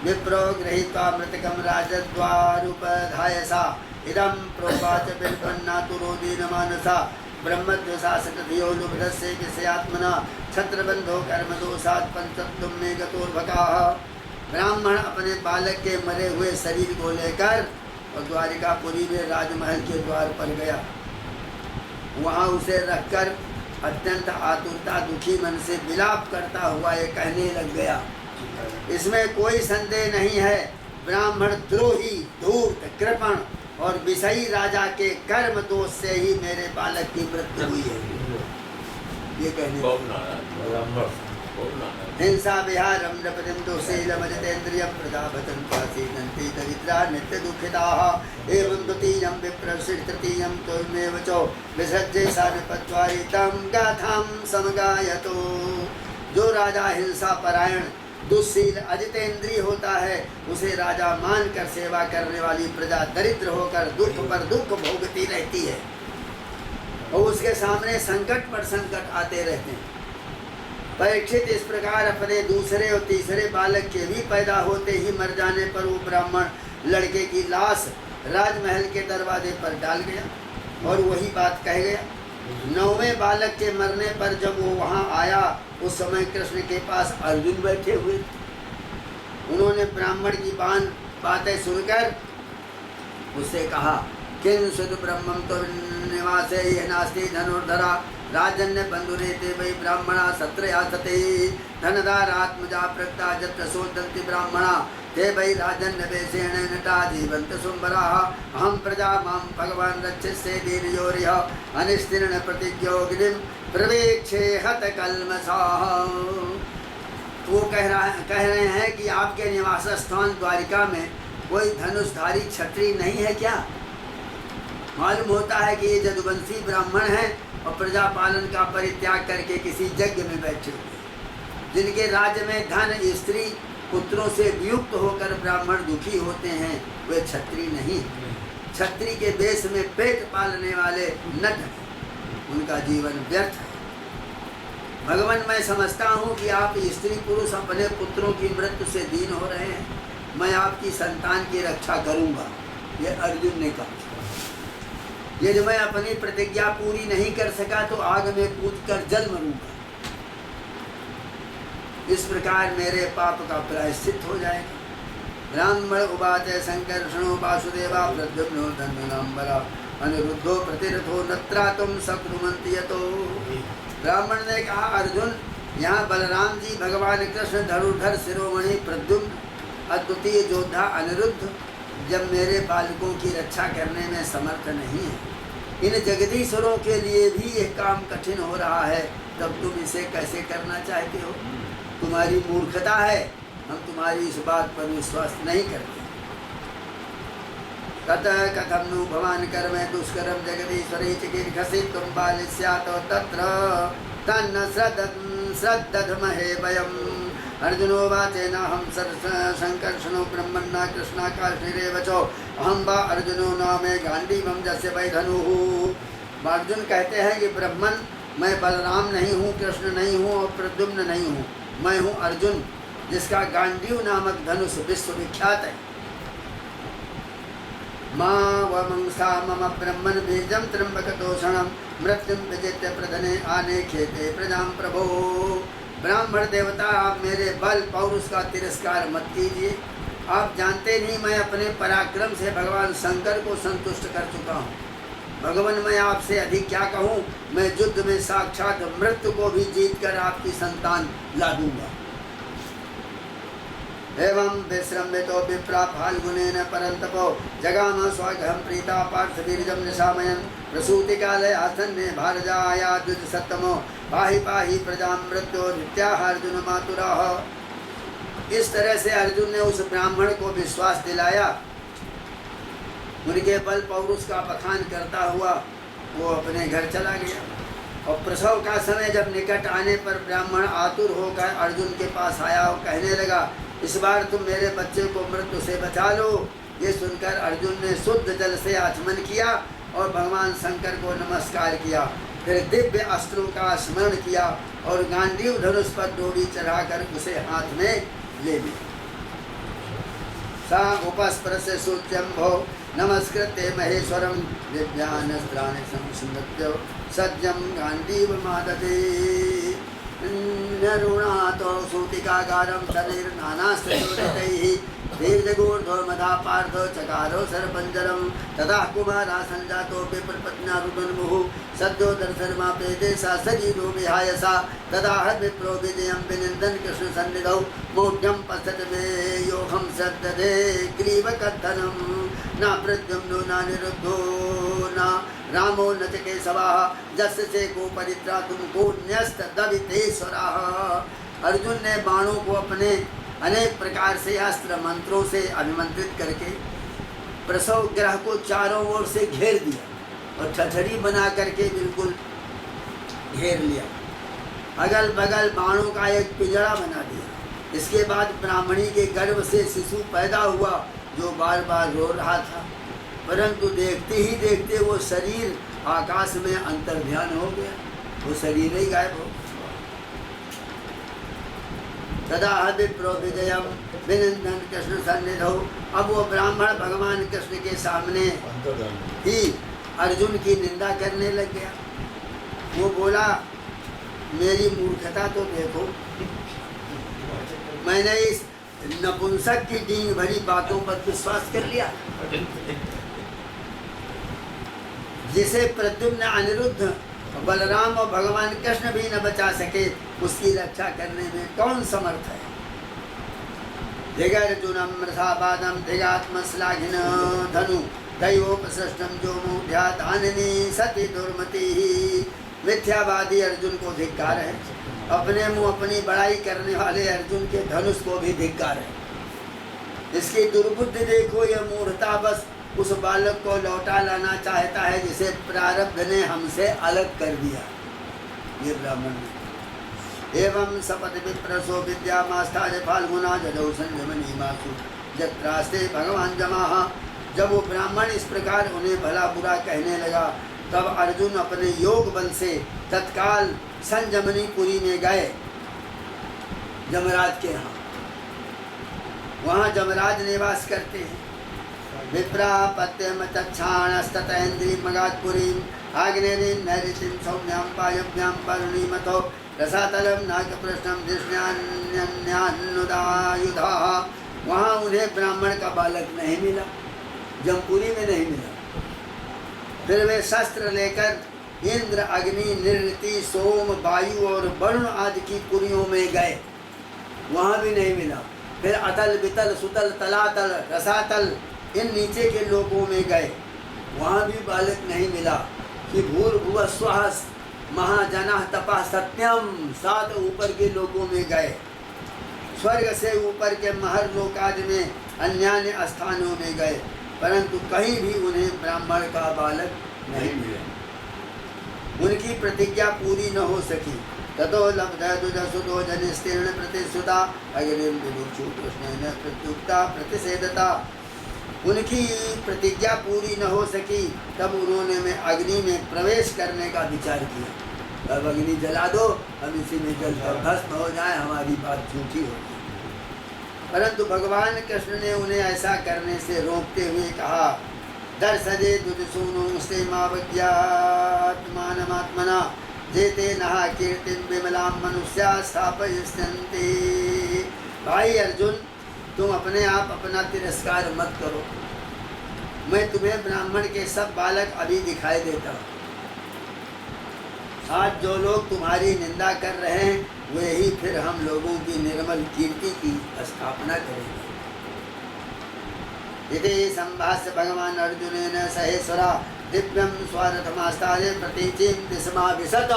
विप्रो गृहीत्वा मृतकं राजद्वारुपधायसा इदं प्रोवाच विपन्ना तुरोदीनमानसा ब्रह्मद्वसा सतधियो लुब्धस्य विषयात्मना छत्रबन्धो कर्मदोषात् पंचत्वं मे गतोर्भकाः। ब्राह्मण अपने बालक के मरे हुए शरीर को लेकर और द्वारिकापुरी में राजमहल के द्वार पर गया। वहाँ उसे रखकर अत्यंत आतुरता दुखी मन से विलाप करता हुआ ये कहने लग गया, इसमें कोई संदेह नहीं है, ब्राह्मण द्रोही, धूर्त, कृपण और विषयी राजा के कर्म दोष से ही मेरे बालक की मृत्यु हुई है। ये कहने बोलना है। हिंसा विहारं नृपतिं दुःशीलमजितेन्द्रियं प्रजापतिं दरिद्रा नित्य दुःखिताः एवं द्वितीयं विप्रसिद्ध तृतीयं त्वमेव च विसृज्य सानपत्वारि तं गाथां समगायतो। जो राजा हिंसा परायण दुःशील अजितेंद्रिय होता है उसे राजा मानकर सेवा करने वाली प्रजा दरिद्र होकर दुख पर दुख भोगती रहती है और उसके सामने संकट पर संकट आते रहते हैं। परीक्षित इस प्रकार अपने दूसरे और तीसरे बालक के भी पैदा होते ही मर जाने पर वो ब्राह्मण लड़के की लाश राजमहल के दरवाजे पर डाल गया और वही बात कह गया। 9वें बालक के मरने पर जब वो वहाँ आया उस समय कृष्ण के पास अर्जुन बैठे हुए थे। उन्होंने ब्राह्मण की बातें सुनकर उससे कहा किं सुध ब्रह्मं तो निवासे यह नास्ति धनुर्धरा राजन्य बंधुरेते वै ब्राह्मणा सत्र यासते धनदारात्मजा प्रक्ता जत्र सोदन्ति ब्राह्मणा ते वै राजन्य वेशेण नटा जीवन्त सुंबराः अहं प्रजा मां भगवान् रक्षिष्ये दीनयोरिह अनिस्तीर्ण प्रतिज्ञोऽग्निं प्रवेक्षे हत कल्मषाः। वो कह रहे हैं कि आपके निवास स्थान द्वारिका में कोई धनुषधारी क्षत्रिय नहीं है क्या? मालूम होता है कि ये जदुवंशी ब्राह्मण हैं और प्रजा पालन का परित्याग करके किसी यज्ञ में बैठे हुए, जिनके राज्य में धन स्त्री पुत्रों से वियुक्त होकर ब्राह्मण दुखी होते हैं, वे क्षत्रिय नहीं। क्षत्रिय के देश में पेट पालने वाले नट हैं, उनका जीवन व्यर्थ है। भगवान, मैं समझता हूँ कि आप स्त्री पुरुष अपने पुत्रों की मृत्यु से दीन हो रहे हैं, मैं आपकी संतान की रक्षा करूँगा। ये अर्जुन ने कहा। यदि मैं अपनी प्रतिज्ञा पूरी नहीं कर सका तो आग में कूदकर जल मरूंगा। इस प्रकार मेरे पाप का प्रायश्चित हो जाएगा। ब्राह्मण उवाच संकर्षणो वासुदेवा प्रद्युम्नो धन्वनाम्बरा अनिरुद्धो प्रतिरथो नत्रातुम शक्नुमन्ति यतो। ब्राह्मण ने कहा, अर्जुन, यहाँ बलराम जी, भगवान कृष्ण, धनुर्धर शिरोमणि प्रद्युम्न, अद्वितीय योद्धा अनिरुद्ध जब मेरे बालकों की रक्षा करने में समर्थ नहीं है, इन जगदीश्वरों के लिए भी यह काम कठिन हो रहा है, तब तुम इसे कैसे करना चाहते हो? तुम्हारी मूर्खता है, हम तुम्हारी इस बात पर विश्वास नहीं करते। ततः कथं नु भवान् कर्म दुष्करं जगदीश्वरे चिकीर्षसि तुम बालिस्यात् तत्र तन्न श्रद्धमहे वयम्। अर्जुनोवाचेनाहं संकर्षणो ब्रह्मण्णा कृष्णाकार्ष्णिरेव च अहं वा अर्जुनो न मे गाण्डीवं जस्य वै धनुः। अर्जुन कहते हैं कि ब्रह्मन, मैं बलराम नहीं हूँ, कृष्ण नहीं हूँ और प्रद्युम्न नहीं हूँ, मैं हूँ अर्जुन, जिसका गांडीव नामक धनुष विश्वविख्यात है। मां वमंसा मम ब्रह्मन् बीजं त्र्यंबकतोषणं मृत्युं विजित्य प्रधने आने खेते प्रजां प्रभो। ब्राह्मण देवता, आप मेरे बल पौरुष का तिरस्कार मत कीजिए। आप जानते नहीं मैं अपने पराक्रम से भगवान शंकर को संतुष्ट कर चुका हूँ। भगवान, मैं आपसे अधिक क्या कहूँ, मैं युद्ध में साक्षात मृत्यु को भी जीत कर आपकी संतान ला दूंगा। एवं विश्रम्भितो विप्रा फाल्गुनेन परन्तपो जगाम स्वगृहं प्रीता पार्थवीर्यं निशामयन् प्रसूति काले आसन्ने भारजाया द्विज सत्तमो पाहि पाहि प्रजां मृत्यो नित्याः अर्जुन मातुराः। इस तरह से अर्जुन ने उस ब्राह्मण को विश्वास दिलाया। उनके बल पौरुष का बखान करता हुआ वो अपने घर चला गया और प्रसव का समय जब निकट आने पर ब्राह्मण आतुर होकर अर्जुन के पास आया और कहने लगा, इस बार तुम मेरे बच्चे को मृत्यु से बचा लो। ये सुनकर अर्जुन ने शुद्ध जल से आचमन किया और भगवान शंकर को नमस्कार किया। फिर दिव्य अस्त्रों का स्मरण किया और गांडीव धनुष पर डोरी चढ़ाकर उसे हाथ में ले लिया। सा उपस्पर्श सूच्यंभो नमस्कृत्य महेश्वरम दिव्यानस्त्राणि संस्मृत्य सज्जं गांडीव मादते। नरुणातो सूतिकागारं शरीरनानास्त्रयोदितैः दीर्घगूर्धो मदापार्थो चकारो सर्पञ्जरं तदा कुमारा सञ्जातो विप्रपत्न्यारुदन्मुहुः सद्यो दर्शनमापेदे सा सजीवो विहाय सा तदा विप्रो विजयं विनिन्दन् कृष्णसन्निधौ मौढ्यं पश्यत मे योऽहं सद्दधे ग्रीवकद्धनं न प्रद्युम्नो न निरुद्धो न रामो न च केशवः जस्य से को परित्रातुं को न्यस्तदवितेश्वरः। अर्जुन ने बाणों को अपने अनेक प्रकार से अस्त्र मंत्रों से अभिमंत्रित करके प्रसव ग्रह को चारों ओर से घेर दिया और ठठरी बना करके बिल्कुल घेर लिया। अगल बगल बाणों का एक पिंजरा बना दिया। इसके बाद ब्राह्मणी के गर्भ से शिशु पैदा हुआ जो बार बार रो रहा था, परंतु देखते ही देखते वो शरीर आकाश में अंतर्ध्यान हो गया, वो शरीर ही गायब हो। तदा विप्रो विजयम विनंदन कृष्ण सन्निधौ। अब वो ब्राह्मण भगवान कृष्ण के सामने ही अर्जुन की निंदा करने लग गया। वो बोला, मेरी मूर्खता तो देखो, मैंने इस नपुंसक की डींग भरी बातों पर विश्वास कर लिया, जिसे प्रद्युम्न, अनिरुद्ध, बलराम और भगवान कृष्ण भी न बचा सके, उसकी रक्षा करने में कौन समर्थ है। धिगर्जुनम मृथापादम धिगात्मश्लाघिन धनु दैवोपसृष्टम जो मूढ़्यात् आननी सति दुर्मति। मिथ्यावादी अर्जुन को धिक्कार है, अपने मुंह अपनी बड़ाई करने वाले अर्जुन के धनुष को भी धिक्कार है। इसकी दुर्बुद्धि देखो, यह मूढ़ता बस उस बालक को लौटा लाना चाहता है जिसे प्रारब्ध ने हमसे अलग कर दिया। ये ब्राह्मण ने एवं सपद विप्रसो विद्यामास्थाय फाल्गुना जदौ संयमनी मासु जत्रास्ते भगवान जमाहा। जब वो ब्राह्मण इस प्रकार उन्हें भला बुरा कहने लगा, तब अर्जुन अपने योग बल से तत्काल संजमनीपुरी में गए, जमराज के यहाँ। वहाँ जमराज निवास करते हैं। विप्रापत्यम चक्षाणस्ततेन्द्रियमगात्पुरीं आग्नेयीं नैऋतिं सौम्यां वायव्यां वरुणीमतो रसातलं नागप्रश्नं धृष्ण्यान्यन्यान्नुदायुधाः। वहाँ उन्हें ब्राह्मण का बालक नहीं मिला, जमपुरी में नहीं मिला। फिर वे शस्त्र लेकर इंद्र, अग्नि, नृति, सोम, वायु और वरुण आदि की पुरियों में गए, वहाँ भी नहीं मिला। फिर अतल, वितल, सुतल, तलातल, रसातल, इन नीचे के लोगों में गए, वहाँ भी बालक नहीं मिला। कि भूर्भुवः स्वः महाजनः तपः सत्यम, 7 ऊपर के लोगों में गए, स्वर्ग से ऊपर के महर लोक आदि में अन्य स्थानों में गए, परंतु कहीं भी उन्हें ब्राह्मण का बालक नहीं मिला। उनकी प्रतिज्ञा पूरी न हो सकी। ततो लब्धुजसुतो जनिस्तीर्ण प्रतिश्रुता अग्निं विदुक्षु कृष्णेन प्रत्युक्ता प्रतिषेधता। उनकी प्रतिज्ञा पूरी न हो सकी, तब उन्होंने में अग्नि में प्रवेश करने का विचार किया। अब अग्नि जला दो, हम इसी में जलकर भस्म हो जाए, हमारी बात झूठी होगी। परंतु भगवान कृष्ण ने उन्हें ऐसा करने से रोकते हुए कहा, दर्शजे दुदसूनो सेमावज्ञात्मानमात्मना जेते नहा कीर्तिं विमलां मनुष्या स्थापयिष्यन्ति। भाई अर्जुन, तुम अपने आप अपना तिरस्कार मत करो। मैं तुम्हें ब्राह्मण के सब बालक अभी दिखाई देता हूँ। आज जो लोग तुम्हारी निंदा कर रहे हैं, वे ही फिर हम लोगों की निर्मल कीर्ति की स्थापना करेंगे। इति संभाष्य भगवान अर्जुनेन सहेश्वरा दिव्यं स्वरथमास्तारे प्रतीचिं दिशमाविशत।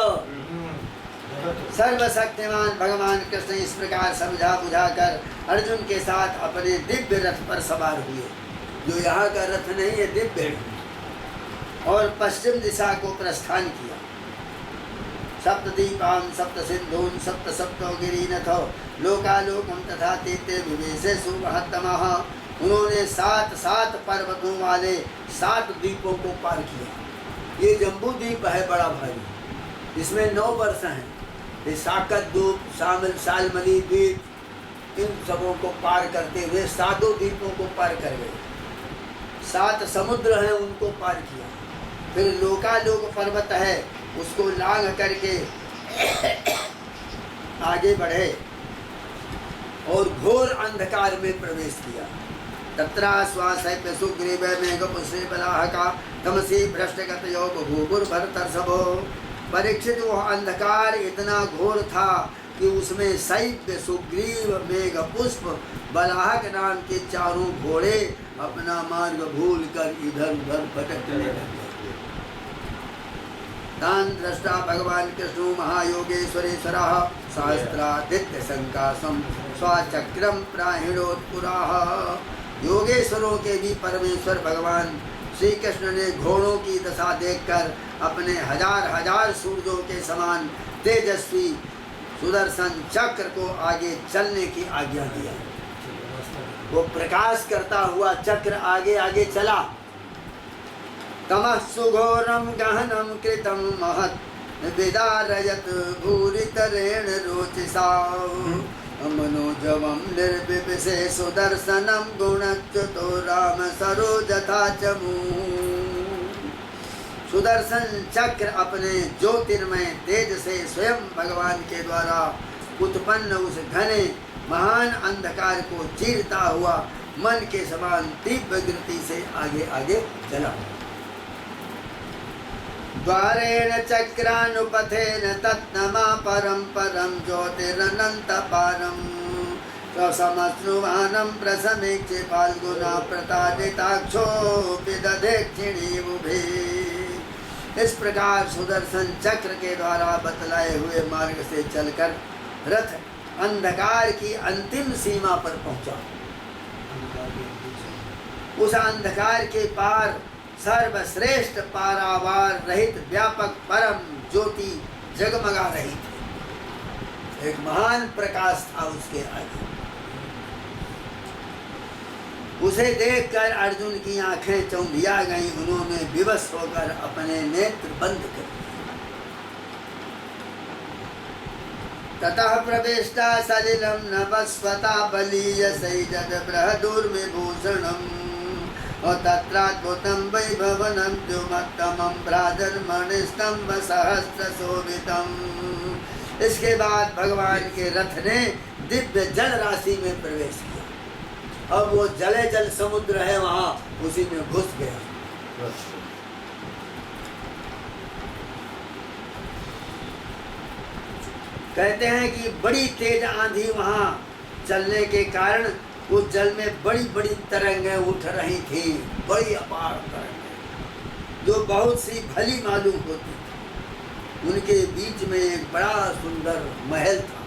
सर्वशक्तिमान भगवान कृष्ण इस प्रकार समझा बुझाकर अर्जुन के साथ अपने दिव्य रथ पर सवार हुए, जो यहाँ का रथ नहीं है, दिव्य, और पश्चिम दिशा को प्रस्थान किया। सप्तदीपां सप्त सिंधून् सप्त सप्तो गिरिनथो लोकालोकं तथा तीर्थे विवेशेषु महत्तमः। उन्होंने 7 पर्वतों वाले 7 द्वीपों को पार किया। ये जम्बू द्वीप है बड़ा भारी, इसमें 9 वर्ष हैं। ये साकत द्वीप, शालमली द्वीप, इन सबों को पार करते हुए 7 द्वीपों को पार कर गए। 7 समुद्र हैं, उनको पार किया। फिर लोकालोक पर्वत है, उसको लांघ करके आगे बढ़े और घोर अंधकार में प्रवेश किया। तत्रा स्वासैप्य सुग्रीव मेघपुष्टे बलाहका तमसी भ्रष्टगतयो बभूवुर्भरतर्षभो। परीक्षित, वो अंधकार इतना घोर था कि उसमें शैप्य, सुग्रीव, मेघपुष्प, बलाहक नाम के 4 घोड़े अपना मार्ग भूल कर इधर उधर भटकने लगे। तान् दृष्टा भगवान् कृष्णो महायोगेश्वरेश्वरः सहस्रादित्य संकाशम स्वचक्रम प्राहिणोत्पुराः। योगेश्वरों के भी परमेश्वर भगवान श्री कृष्ण ने घोड़ों की दशा देखकर अपने हजार हजार सूर्यों के समान तेजस्वी सुदर्शन चक्र को आगे चलने की आज्ञा दिया। वो प्रकाश करता हुआ चक्र आगे आगे चला। तमः सुघोरम गहनम कृतम महत् विदारयत भूरितरेण रोचिषा मनोजवम निर्विशे सुदर्शनम गुणच्युतो राम सरोजथा चमू। सुदर्शन चक्र अपने ज्योतिर्मय तेज से स्वयं भगवान के द्वारा उत्पन्न उस घने महान अंधकार को चीरता हुआ मन के समान तीव्र गति से आगे आगे चला। द्वारेण चक्रानुपथेन तत्नमा परम परम ज्योतिरनंत पारम समश्नुवानम प्रसमीक्ष्य फाल्गुना प्रताडिताक्षो विदधेक्षिणी उभे। इस प्रकार सुदर्शन चक्र के द्वारा बतलाए हुए मार्ग से चलकर रथ अंधकार की अंतिम सीमा पर पहुंचा। उस अंधकार के पार सर्वश्रेष्ठ पारावार रहित व्यापक परम ज्योति जगमगा रही थी। एक महान प्रकाश था उसके आगे। उसे देखकर अर्जुन की आंखें चौंधिया गईं। उन्होंने विवश होकर अपने नेत्र बंद कर दिए। ततः प्रवेष्टा सलिलम नभस्वता बलीय सैजद बृहदुर्विभूषणम् और तत्राद्भुतं वैभवनं द्युमत्तमं भ्राजन्मणिस्तंभ सहस्र शोभितम्। इसके बाद भगवान के रथ ने दिव्य जल राशि में प्रवेश किया। अब वो जले जल समुद्र है, वहां उसी में घुस गया। कहते हैं कि बड़ी तेज आंधी वहां चलने के कारण उस जल में बड़ी बड़ी तरंगें उठ रही थी, बड़ी अपार तरंगें जो बहुत सी भली मालूम होती थी। उनके बीच में एक बड़ा सुंदर महल था।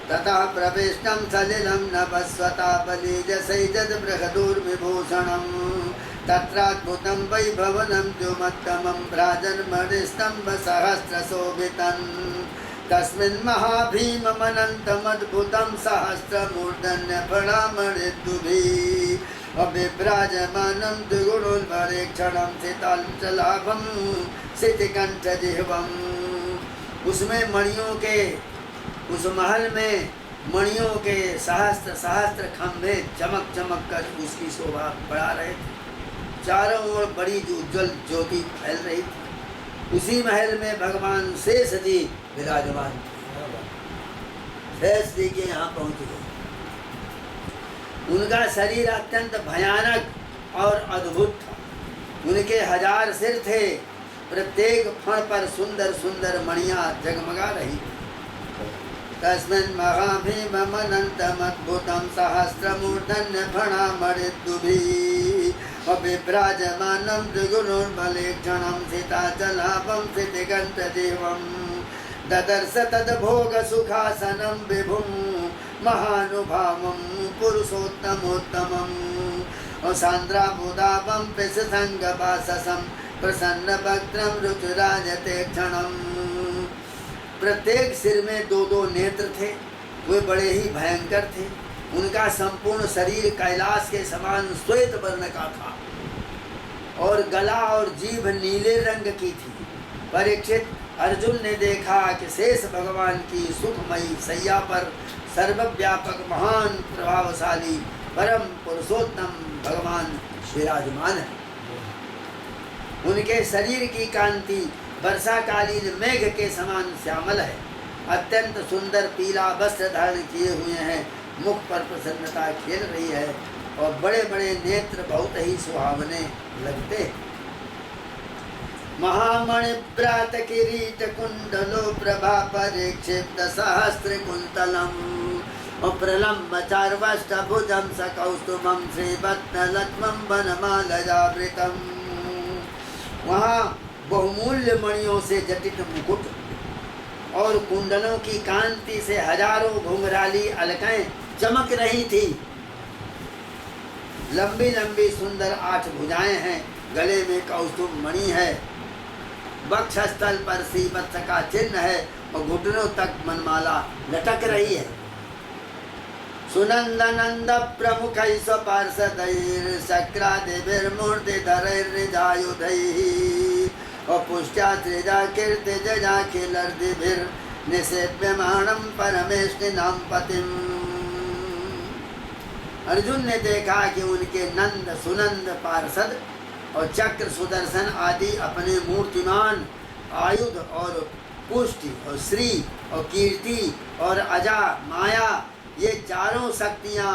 ततः प्रविष्टं सलिलं नभस्वता बलीजसैजद बृहदुर्विभूषणम् तत्राद्भुतं वैभवनं द्युमत्तमं भ्राजन्मणिस्तंभ सहस्रशोभितम् तस्मिन् महाभीममनन्तमद्भुतं सहस्रमूर्धन्यफलामणिद्युभिः अभिभ्राजमानं द्विगुणोल्बरेक्षणं शीतलचलाभं शितिकण्ठजिह्वम्। उसमें मणियों के उस महल में मणियों के सहस्त्र सहस्त्र खंभे चमक चमक कर उसकी शोभा बढ़ा रहे थे। चारों ओर बड़ी उज्जवल ज्योति फैल रही थी। उसी महल में भगवान शेष जी विराजमान। शेष जी के यहाँ पहुँच गए। उनका शरीर अत्यंत भयानक और अद्भुत था। उनके 1000 सिर थे। प्रत्येक फण पर सुंदर सुंदर मणियाँ जगमगा रही थी। तस्मिन् महाभीममनन्तमद्भुतं सहस्रमूर्धन्यफणामणिद्युभिः अभिभ्राजमानं द्विगुणोर्बलेक्षणं शीताचलाभं शितिकण्ठजिह्वम् ददर्श तद्भोगसुखासनं विभुं महानुभावं पुरुषोत्तमोत्तमम् सान्द्राबुदाभं पिशसङ्गवाससं प्रसन्नवक्त्रं रुचिराजते क्षणम्। प्रत्येक सिर में 2-2 नेत्र थे। वे बड़े ही भयंकर थे। उनका संपूर्ण शरीर कैलाश के समान श्वेत वर्ण का था और गला और जीभ नीले रंग की थी। परीक्षित अर्जुन ने देखा कि शेष भगवान की सुखमयी सैया पर सर्वव्यापक महान प्रभावशाली परम पुरुषोत्तम भगवान विराजमान है। उनके शरीर की कांति वर्षाकालीन मेघ के समान श्यामल है। अत्यंत सुंदर पीला वस्त्र धारण किए हुए हैं। मुख पर प्रसन्नता खेल रही है और बड़े बड़े नेत्र बहुत ही सुहावने लगते। महामणिव्रात किरीट कुंडलो प्रभा परिक्षिप्त सहस्त्र कुंतलम प्रलम्ब चार्वष्टभुजं सकौस्तुभं श्रीवत्नलक्ष्मं वनमालयावृतम् वहाँ बहुमूल्य मणियों से जटित मुकुट और कुंडलों की कांति से हजारों घुंघराली अलकाएं चमक रही थी। लंबी लंबी सुंदर 8 भुजाएं हैं, गले में कौस्तुभ मणि है, वक्षस्थल पर श्रीवत्स का चिन्ह है और घुटनों तक मनमाला लटक रही है। सुनंदनंद प्रमुख पार्षदैर शक्रादिभिर्मूर्तिधरैर्निजायुधैः और पुष्ट्या त्रिजा कीर्ति जजा खिलर्दिभिर् निषेव्यमाणं परमेष्टिनां पतिम्। अर्जुन ने देखा कि उनके नंद सुनंद पार्षद और चक्र सुदर्शन आदि अपने मूर्तिमान आयुध और पुष्टि और श्री और कीर्ति और अजा माया ये चारों शक्तियाँ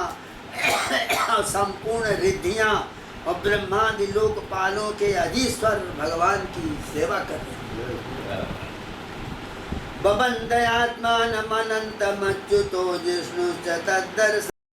और संपूर्ण रिद्धियाँ और ब्रह्मादि लोकपालों के अधीश्वर भगवान की सेवा कर रहे हैं। बबंदयात्मान मनंतमच्युतो जिष्णुश्च तद्दर्श